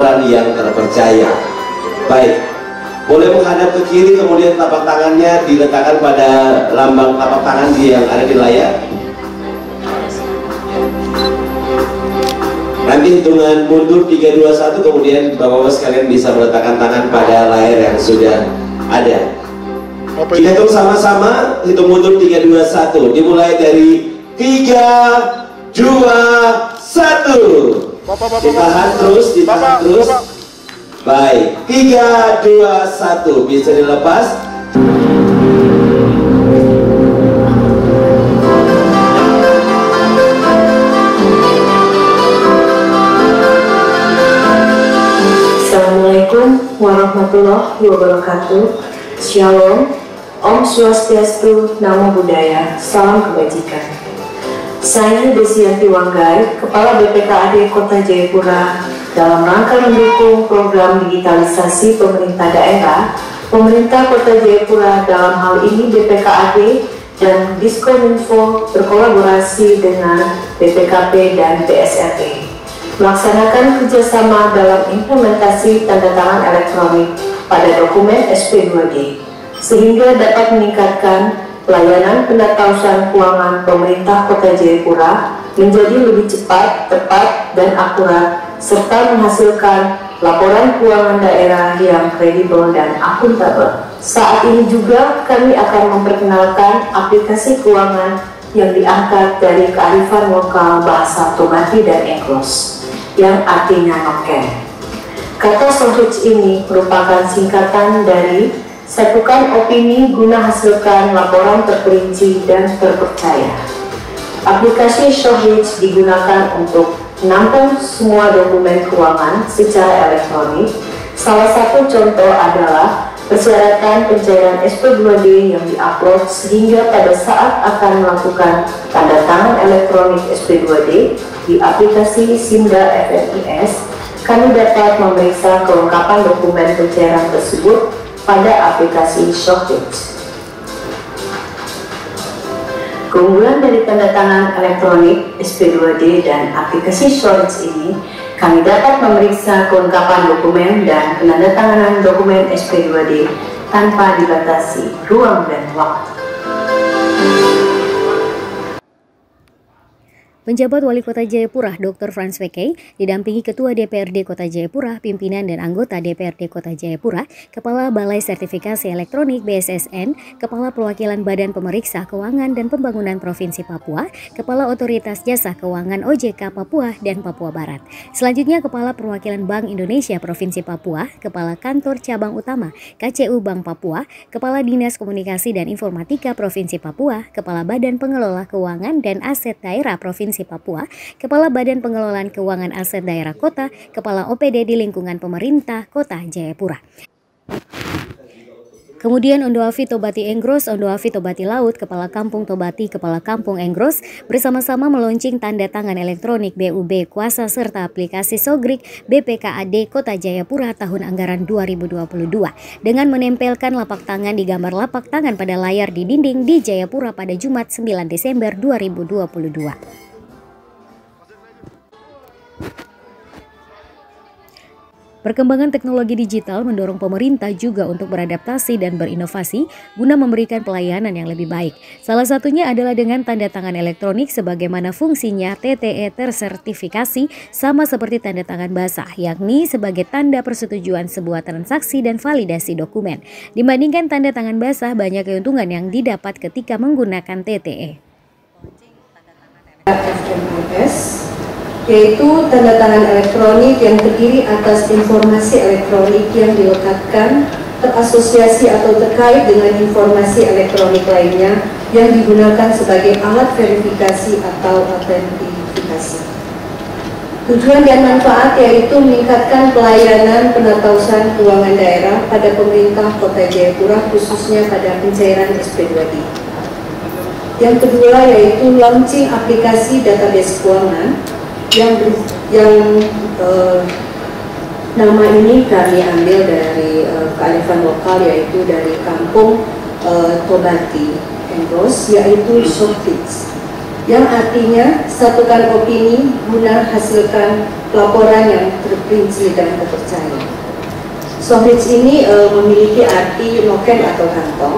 yang terpercaya. Baik, boleh menghadap ke kiri, kemudian tapak tangannya diletakkan pada lambang tapak tangan yang ada di layar. Nanti hitungan mundur 3, 2, 1, kemudian bapak-bapak sekalian bisa meletakkan tangan pada layar yang sudah ada. Kita hitung sama-sama, hitung mundur 3, 2, 1. Dimulai dari 3, 2, 1. Ditahan terus, ditahan terus. Baik, 3, 2, 1. Bisa dilepas. Assalamualaikum warahmatullahi wabarakatuh. Shalom, Om Swastiastu, Namo Buddhaya, salam kebajikan. Saya Desianti Wanggai, Kepala BPKAD Kota Jayapura, dalam rangka mendukung program digitalisasi pemerintah daerah, pemerintah Kota Jayapura dalam hal ini BPKAD dan Diskominfo berkolaborasi dengan BPKP dan PSRE melaksanakan kerjasama dalam implementasi tanda tangan elektronik pada dokumen SP2D sehingga dapat meningkatkan pelayanan pendatausan keuangan pemerintah Kota Jayapura menjadi lebih cepat, tepat, dan akurat serta menghasilkan laporan keuangan daerah yang kredibel dan akuntabel. Saat ini juga kami akan memperkenalkan aplikasi keuangan yang diangkat dari kearifan lokal bahasa Tobati dan Engros yang artinya noken. Kata Sohich ini merupakan singkatan dari satukan opini guna hasilkan laporan terperinci dan terpercaya. Aplikasi Sohich digunakan untuk menampung semua dokumen keuangan secara elektronik. Salah satu contoh adalah persyaratan pencairan SP2D yang diupload sehingga pada saat akan melakukan tanda tangan elektronik SP2D di aplikasi Simda FNIS, kami dapat memeriksa kelengkapan dokumen pencairan tersebut pada aplikasi Sohich. Keunggulan dari tanda tangan elektronik SP2D dan aplikasi Sohich ini, kami dapat memeriksa kelengkapan dokumen dan penandatanganan dokumen SP2D tanpa dibatasi ruang dan waktu. Penjabat Wali Kota Jayapura, Dr. Franz W.K., didampingi Ketua DPRD Kota Jayapura, pimpinan dan anggota DPRD Kota Jayapura, Kepala Balai Sertifikasi Elektronik BSSN, Kepala Perwakilan Badan Pemeriksa Keuangan dan Pembangunan Provinsi Papua, Kepala Otoritas Jasa Keuangan OJK Papua dan Papua Barat. Selanjutnya Kepala Perwakilan Bank Indonesia Provinsi Papua, Kepala Kantor Cabang Utama KCU Bank Papua, Kepala Dinas Komunikasi dan Informatika Provinsi Papua, Kepala Badan Pengelola Keuangan dan Aset Daerah Provinsi Papua, Kepala Badan Pengelolaan Keuangan Aset Daerah Kota, Kepala OPD di lingkungan pemerintah Kota Jayapura. Kemudian Ondoafi Tobati Engros, Ondoafi Tobati Laut, Kepala Kampung Tobati, Kepala Kampung Engros bersama-sama meluncing tanda tangan elektronik BUB Kuasa serta aplikasi Sogrik BPKAD Kota Jayapura tahun anggaran 2022 dengan menempelkan lapak tangan di gambar lapak tangan pada layar di dinding di Jayapura pada Jumat 9 Desember 2022. Perkembangan teknologi digital mendorong pemerintah juga untuk beradaptasi dan berinovasi guna memberikan pelayanan yang lebih baik. Salah satunya adalah dengan tanda tangan elektronik sebagaimana fungsinya TTE tersertifikasi sama seperti tanda tangan basah, yakni sebagai tanda persetujuan sebuah transaksi dan validasi dokumen. Dibandingkan tanda tangan basah, banyak keuntungan yang didapat ketika menggunakan TTE. FMIS yaitu tanda tangan elektronik yang terdiri atas informasi elektronik yang dilekatkan, terasosiasi atau terkait dengan informasi elektronik lainnya yang digunakan sebagai alat verifikasi atau autentifikasi. Tujuan dan manfaat yaitu meningkatkan pelayanan penatausan keuangan daerah pada pemerintah Kota Jayapura khususnya pada pencairan SP2D. Yang kedua yaitu launching aplikasi database keuangan yang nama ini kami ambil dari kearifan lokal yaitu dari kampung Tobati Engros yaitu Sohich yang artinya satukan opini guna hasilkan laporan yang terperinci dan terpercaya. Soft-reach ini memiliki arti noken atau kantong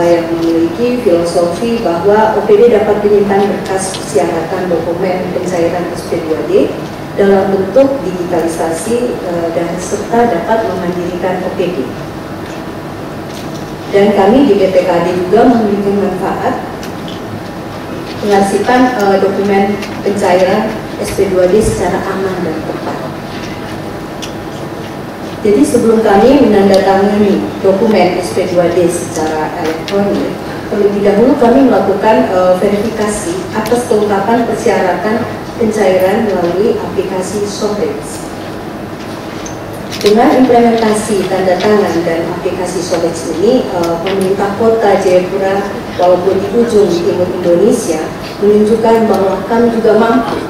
yang memiliki filosofi bahwa OPD dapat menyimpan berkas persyaratan dokumen pencairan SP2D dalam bentuk digitalisasi dan serta dapat memandirikan OPD. Dan kami di BPKD juga memiliki manfaat mengarsipkan dokumen pencairan SP2D secara aman dan tepat. Jadi sebelum kami menandatangani dokumen SP2D secara elektronik, terlebih dahulu kami melakukan verifikasi atas kelengkapan persyaratan pencairan melalui aplikasi Soft-reach. Dengan implementasi tanda tangan dan aplikasi Soft-reach ini, pemerintah kota Jayapura walaupun di ujung timur Indonesia menunjukkan bahwa kami juga mampu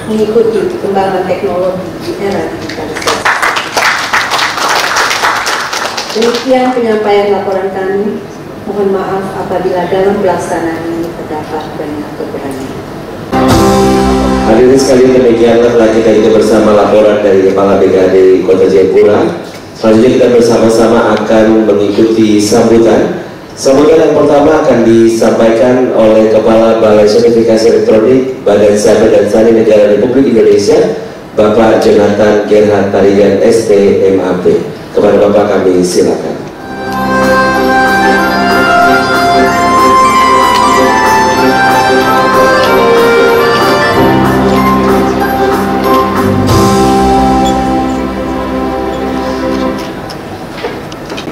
mengikuti perkembangan teknologi di era digitalisasi. Demikian penyampaian laporan kami. Mohon maaf apabila dalam pelaksanaan ini terdapat banyak kekurangan. Hadirin sekalian, demikianlah telah kita itu bersama laporan dari Kepala BKD Kota Jayapura. Selanjutnya kita bersama-sama akan mengikuti sambutan. Sambutan yang pertama akan disampaikan oleh Kepala Balai Sertifikasi Elektronik Badan Cyber dan Sandi Negara Republik Indonesia, Bapak Jonathan Gerhard Tarigan STMAP. Kepada Bapak kami silakan.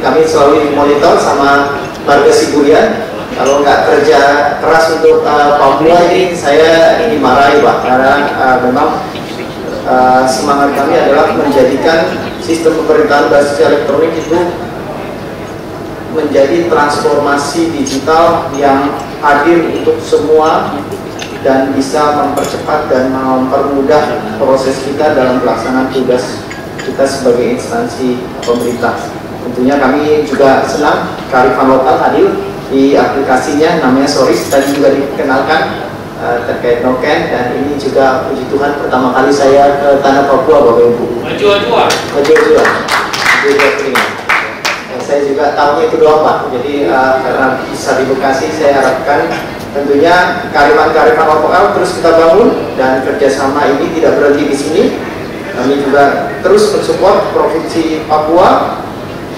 Kami selalu dimonitor sama warga Sigurian. Kalau nggak kerja keras untuk Papua ini saya dimarahi Pak, karena memang semangat kami adalah menjadikan sistem pemerintahan basis elektronik itu menjadi transformasi digital yang hadir untuk semua dan bisa mempercepat dan mempermudah proses kita dalam pelaksanaan tugas kita sebagai instansi pemerintah. Tentunya kami juga senang kearifan lokal hadir di aplikasinya, namanya Soft-reach, tadi juga dikenalkan terkait noken, dan ini juga puji Tuhan pertama kali saya ke tanah Papua Bapak Ibu. Maju-maju. Saya juga tahunya itu doang Pak, jadi karena bisa di Bekasi, saya harapkan tentunya kearifan lokal terus kita bangun, dan kerjasama ini tidak berhenti di sini. Kami juga terus mensupport Provinsi Papua,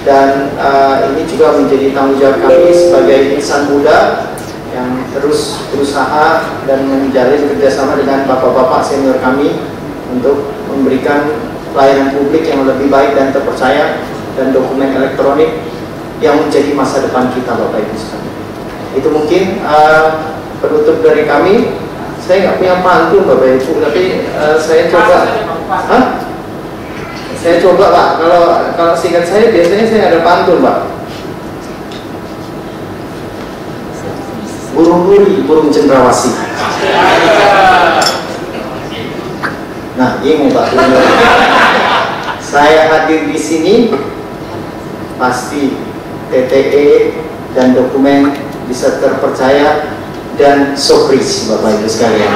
dan ini juga menjadi tanggung jawab kami sebagai insan muda yang terus berusaha dan menjalin kerjasama dengan bapak-bapak senior kami untuk memberikan pelayanan publik yang lebih baik dan terpercaya, dan dokumen elektronik yang menjadi masa depan kita Bapak Ibu sekalian. Itu mungkin penutup dari kami. Saya nggak punya pantun Bapak Ibu, tapi saya coba. Saya coba Pak, kalau singkat saya biasanya saya ada pantun Pak. Burung duri, burung cendrawasih. Nah, ini Pak. Saya hadir di sini pasti TTE dan dokumen bisa terpercaya dan Soft-reach Bapak Ibu sekalian.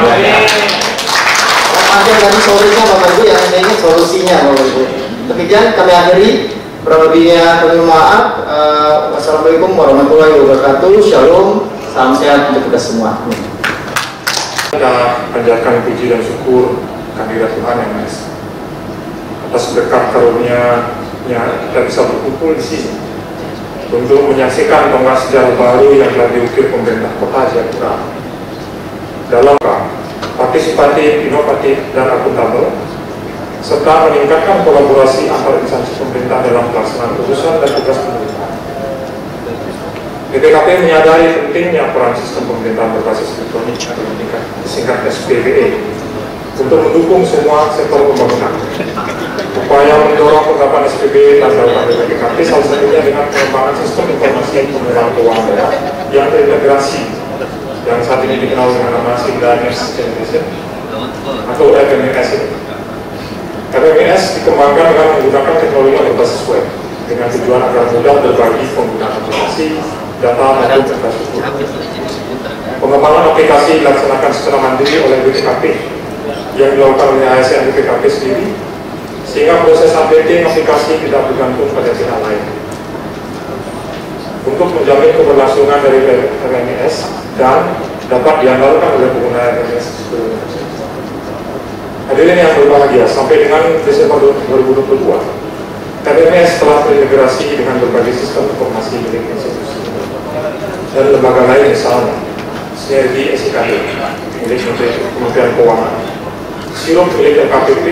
Ada dari solusinya Bapak Ibu, yang saya ingat solusinya Bapak Ibu. Demikian kami akhiri. Kurang lebihnya kami maaf. Wassalamualaikum warahmatullahi wabarakatuh. Shalom. Salam sehat untuk kita semua. Kita panjatkan puji dan syukur kehadirat Tuhan yang Maha Esa. Atas berkat karunia-Nya kita bisa berkumpul di sini untuk menyaksikan tonggak sejarah baru yang telah diukir pemerintah Kota Jayapura dalam partisipatif, inovatif, dan akuntabel, serta meningkatkan kolaborasi antar instansi pemerintah dalam pelaksanaan keputusan dan tugas pemerintahan. BPKP menyadari pentingnya peran sistem pemerintahan berbasis elektronik atau disingkat SPBE untuk mendukung semua sektor pembangunan. Upaya mendorong penerapan SPBE dan dilakukan BPKP salah satunya dengan pengembangan sistem informasi pengelolaan keuangan daerah yang terintegrasi, yang saat ini dikenal dengan nama Single Next Generation atau FMNS. FMNS dikembangkan dengan menggunakan teknologi berbasis web dengan tujuan agar mudah berbagi penggunaan aplikasi, data maupun infrastruktur. Pengembangan aplikasi dilaksanakan secara mandiri oleh BPKP yang dilakukan oleh ASN BPKP sendiri, sehingga proses updating aplikasi tidak bergantung pada pihak lain. Untuk menjamin keberlangsungan dari RMS dan dapat diandalkan oleh pengguna RMS sebelumnya. Hadirin yang berbahagia, sampai dengan Desember 2022, RMS telah terintegrasi dengan berbagai sistem informasi milik institusi dan lembaga lain, misalnya Sinergi SIKD milik Kementerian Keuangan, Sirup milik LKPP,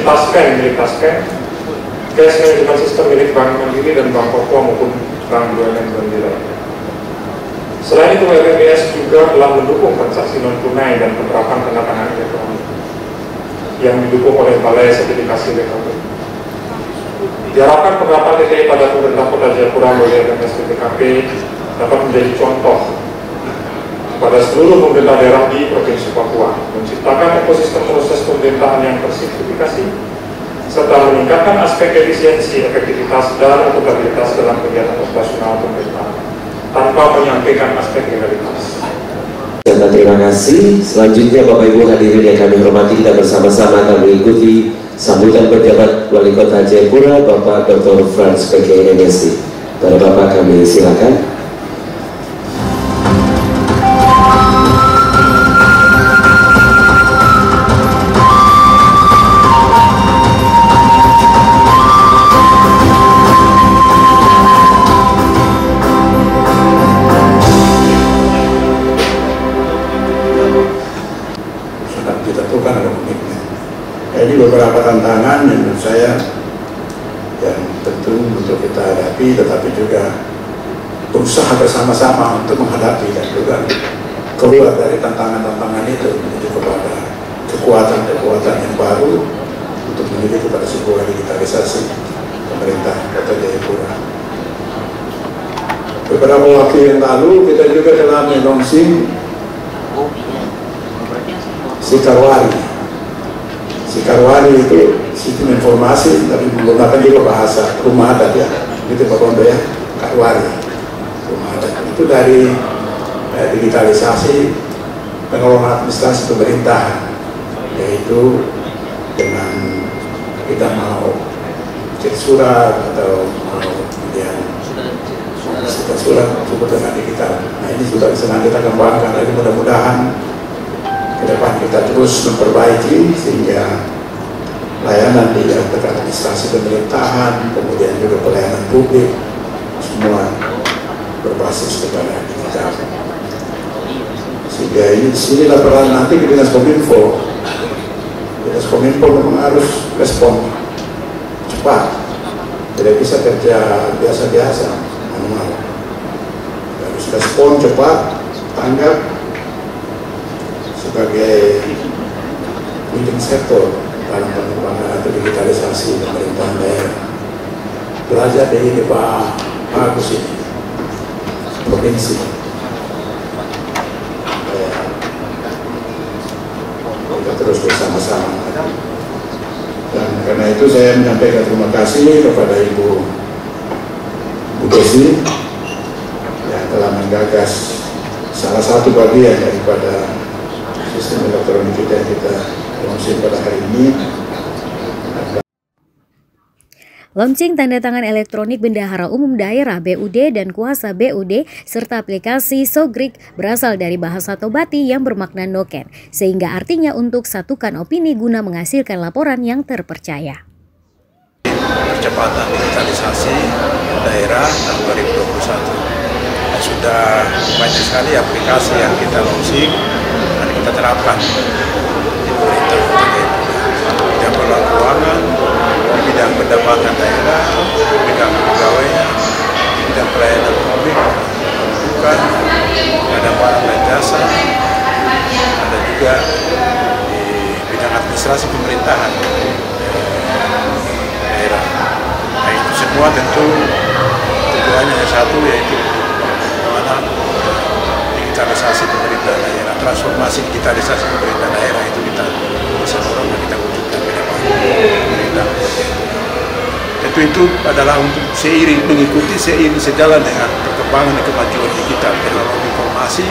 Taspen milik Taspen, Cash Management System milik Bank Mandiri dan Bank Papua maupun Bank BUMN Mandiri. Selain itu, RMS juga telah mendukung transaksi non-tunai dan penerapan tanda tangan elektronik yang didukung oleh Balai Sertifikasi BPKP. Diharapkan penerapan TTI pada pemerintah Kota Jayapura melalui RMS BPKP dapat menjadi contoh pada seluruh pemerintah daerah di Provinsi Papua, menciptakan ekosistem proses pemerintahan yang tersimplifikasi, serta meningkatkan aspek efisiensi, efektivitas, dan akuntabilitas dalam kegiatan operasional pemerintahan, tanpa menyampaikan aspek legalitas. Terima kasih. Selanjutnya Bapak Ibu hadirin yang kami hormati, kita bersama-sama akan mengikuti sambutan pejabat Wali Kota Jayapura, Bapak Dr. Frans VK MSc. Pada Bapak kami silakan. Ini beberapa tantangan yang menurut saya yang tentu untuk kita hadapi, tetapi juga berusaha bersama-sama untuk menghadapi dan juga keluar dari tantangan-tantangan itu menuju kepada kekuatan-kekuatan yang baru untuk menuju kepada sebuah digitalisasi pemerintah Kota Jayapura. Beberapa waktu yang lalu kita juga telah melaunching Sikarwari itu sistem informasi tapi menggunakan juga bahasa rumah adat ya, gitu Pak Kondo ya, Karwari rumah adat itu dari digitalisasi pengelolaan administrasi pemerintahan, yaitu dengan kita mau cek surat atau mau kemudian surat disebut dengan digital. Nah ini sudah bisa kita kembangkan, jadi mudah-mudahan ke depan kita terus memperbaiki sehingga layanan di administrasi pemerintahan, kemudian juga pelayanan publik semua berbasis kepada digital. Sehingga inilah peran nanti ke Dinas Kominfo. Dinas Kominfo memang harus respon cepat, tidak bisa kerja biasa-biasa, manual. Harus respon cepat, tanggap sebagai leading sektor dalam pengembangan atau digitalisasi pemerintahan daerah. Belajar dari ini Pak Agus ini, provinsi. Kita terus bersama-sama. Dan karena itu saya menyampaikan terima kasih kepada Ibu Desi yang telah menggagas salah satu bagian daripada sistem elektronik kita yang kita launching pada hari ini. Launching tanda tangan elektronik Bendahara Umum Daerah BUD dan Kuasa BUD serta aplikasi Sogrik berasal dari bahasa Tobati yang bermakna noken, sehingga artinya untuk satukan opini guna menghasilkan laporan yang terpercaya. Percepatan digitalisasi daerah tahun 2021. Sudah banyak sekali aplikasi yang kita launching dan kita terapkan di pemerintah Kota Jayapura. Bidang pengelolaan keuangan, bidang pendapatan daerah, bidang pegawainya, bidang pelayanan publik, pendidikan, ada barang dan jasa, ada juga di bidang administrasi pemerintahan daerah. Nah itu semua tentu tujuannya satu, yaitu digitalisasi pemerintah daerah, transformasi digitalisasi pemerintah daerah itu kita bisa dorong dan kita wujudkan ke depan pemerintah. Itu adalah untuk mengikuti sejalan dengan perkembangan dan kemajuan digital, teknologi informasi,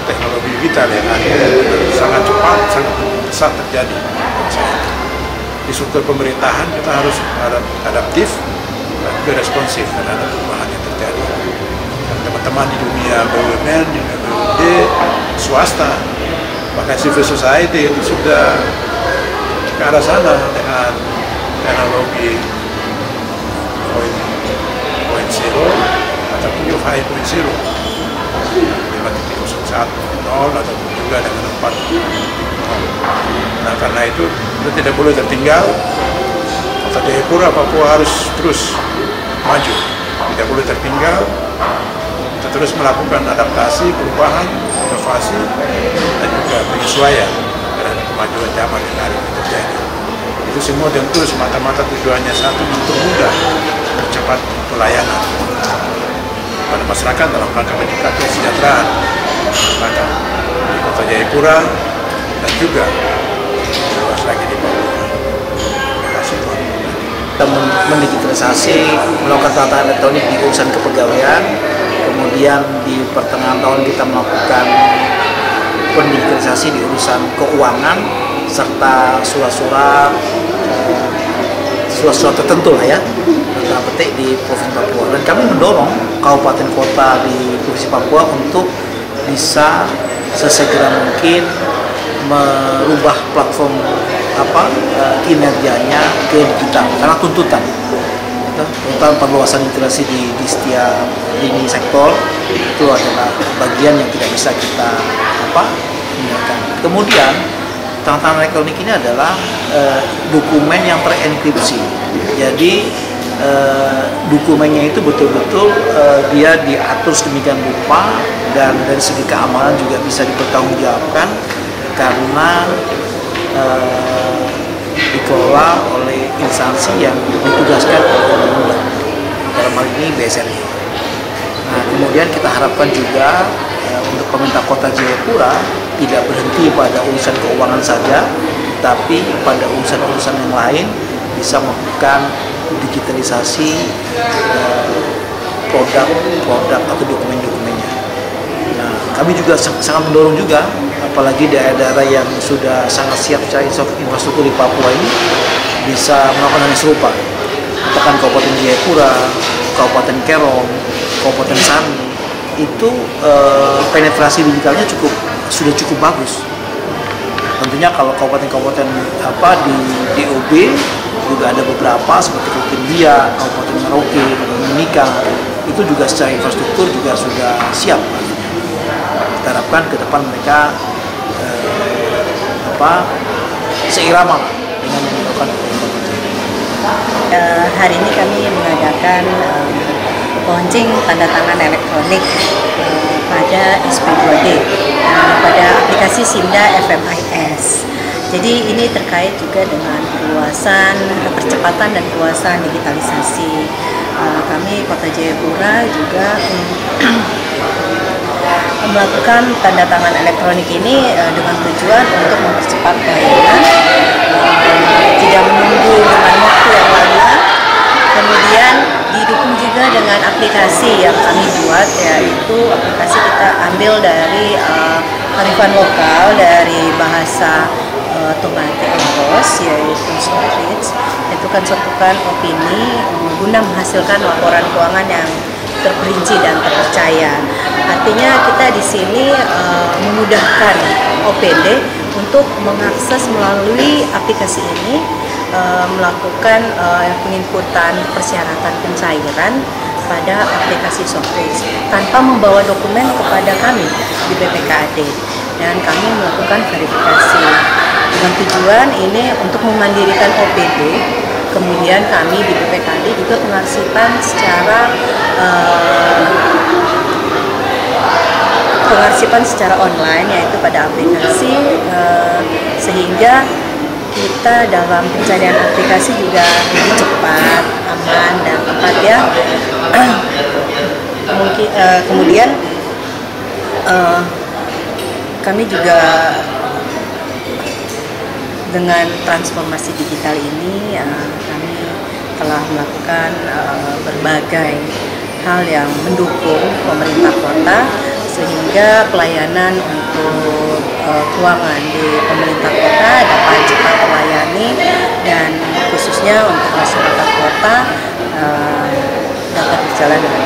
teknologi teknologi digital yang sangat cepat, sangat pesat terjadi. Di struktur pemerintahan kita harus adaptif dan juga responsif terhadap perubahan yang terjadi. Teman-teman di dunia BUMN, di dunia BUMD, swasta, bahkan civil society itu sudah ke arah sana dengan teknologi 4.0 ataupun juga 5.0, 5.01 ataupun juga dengan 4.0. Nah, karena itu kita tidak boleh tertinggal. Kota Jayapura, Papua harus terus maju, tidak boleh tertinggal. Kita terus melakukan adaptasi, perubahan, inovasi, dan juga penyesuaian dengan kemajuan zaman yang hari ini terjadi. Itu semua tentu semata-mata tujuannya satu, untuk mudah percepat pelayanan pada masyarakat dalam rangka meningkatkan kesejahteraan masyarakat di Kota Jayapura dan juga luas lagi di Papua. Terima kasih Tuhan. Kita mendigitalisasi, melakukan tata elektronik di urusan kepegawaian, kemudian di pertengahan tahun kita melakukan pendigitalisasi di urusan keuangan serta surat-surat tertentu lah ya, tanda petik di Provinsi Papua. Dan kami mendorong kabupaten kota di Provinsi Papua untuk bisa sesegera mungkin merubah platform kinerjanya ke digital, karena tuntutan perluasan integrasi di setiap lini sektor itu adalah bagian yang tidak bisa kita hindarkan. Kemudian tantangan elektronik ini adalah dokumen yang terenkripsi, jadi dokumennya itu betul-betul dia diatur sedemikian rupa dan dari segi keamanan juga bisa dipertanggungjawabkan karena dikelola oleh instansi yang ditugaskan oleh undang-undang, dalam hal ini BSNI. Nah, kemudian kita harapkan juga untuk pemerintah Kota Jayapura tidak berhenti pada urusan keuangan saja, tapi pada urusan-urusan yang lain bisa melakukan digitalisasi produk atau dokumen-dokumennya. Nah, kami juga sangat mendorong juga, apalagi daerah-daerah yang sudah sangat siap secara infrastruktur di Papua ini bisa melakukan hal yang serupa. Bahkan Kabupaten Jayapura, Kabupaten Kerong, Kabupaten Sani itu penetrasi digitalnya sudah cukup bagus. Tentunya kalau kabupaten-kabupaten di DOB juga ada beberapa seperti Kabupaten Biak, Kabupaten Merauke, Kabupaten Mimika, itu juga secara infrastruktur juga sudah siap. Kita harapkan ke depan mereka seirama dengan yang dilakukan oleh hari ini kami mengadakan launching tanda tangan elektronik pada SP2D, pada aplikasi Sinda FMIS. Jadi ini terkait juga dengan percepatan dan keluasan digitalisasi. Kami Kota Jayapura juga melakukan tanda tangan elektronik ini dengan tujuan untuk mempercepat pelayanan, tidak menunggu dengan waktu yang lama. Kemudian didukung juga dengan aplikasi yang kami buat, yaitu aplikasi kita ambil dari kearifan lokal dari bahasa Tomate Engros, yaitu Stockbridge. Itu kan sertukan opini guna menghasilkan laporan keuangan yang terperinci dan terpercaya. Artinya kita di sini memudahkan OPD untuk mengakses melalui aplikasi ini, melakukan penginputan persyaratan pencairan pada aplikasi Stockbridge tanpa membawa dokumen kepada kami di BPKAD, dan kami melakukan verifikasi dengan tujuan ini untuk memandirikan OPD. Kemudian kami di BPKAD juga pengarsipan secara online, yaitu pada aplikasi, sehingga kita dalam pencarian aplikasi juga lebih cepat, aman, dan tepat ya. Kemudian kami juga dengan transformasi digital ini kami telah melakukan berbagai hal yang mendukung pemerintah kota sehingga pelayanan untuk keuangan di pemerintah kota dapat cepat terlayani dan khususnya untuk masyarakat kota dapat berjalan dengan